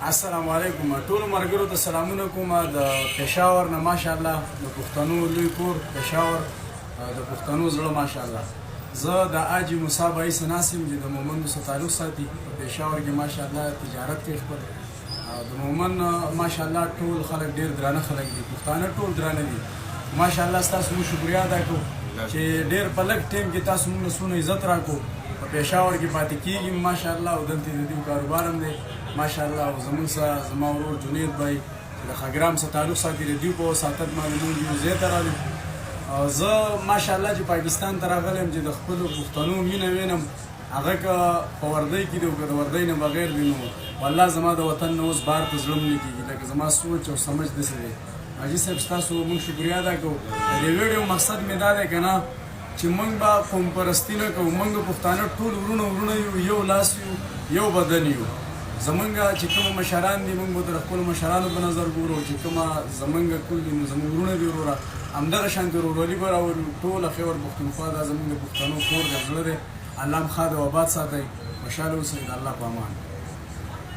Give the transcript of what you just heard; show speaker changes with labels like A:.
A: السلام علیکم ټول مرګرو ته سلامونه کوم د پېښور نه ماشاءالله د پښتنو لوی کور پېښور د پښتنو زړه ماشاءالله زه د حاجي موسی بایس ناسم چې د مومندو سره تعلق ساتي په پېښور کې ماشاءالله تجارت کوي خپل د مومن ماشاءالله ټول خلک ډېر درانه خلک دي پښتانه ټول درانه دي ماشاءالله ستاسو موږ شکریا ادا کوو چې ډېر په لږ ټایم کې تاسو موږ څونه عزت راکړو په پېښور کې پاتې کېږي ماشاءالله او دلته د دې کاروبار هم دی ماشاءالله او زموږ سره زما ورور جنید بھائی د خګرام سره تعلق ساتي د دوی په وساطت باندې موږ یو ځای ته راغلو زه ماشاءالله چې پاکستان ته راغلی یم چې د خپلو پښتنو مینه وینم هغه که په وردۍ کې دی او که د وردۍ نه بغیر دی نو والله زما د وطن نه اوس بهر ته زړه نه کېږي لکه زما سوچ او سمج داسې دی حاجي صاحب ستاسو موږ شکریا ادا کوو د دې ویډیو مقصد مې دا دی که نه چې موږ به قوم پرستي نه کوو موږ پښتانه ټول ورونه یو یو لاس یو بدن یو زمونږ چې کومه مشران دي موږ به د خپلو مشرانو په نظر ګورو چې کومه زمونږ کل دي نو زموږ ورونه دي وروره همدغه شانتې ورورولي به راولو ټوله خیبر پښتونخوا دا زموږ د پښتنو کور د زړه دی الله م ښاد او آباد ساتئ خوشحاله اوسئ د الله په امان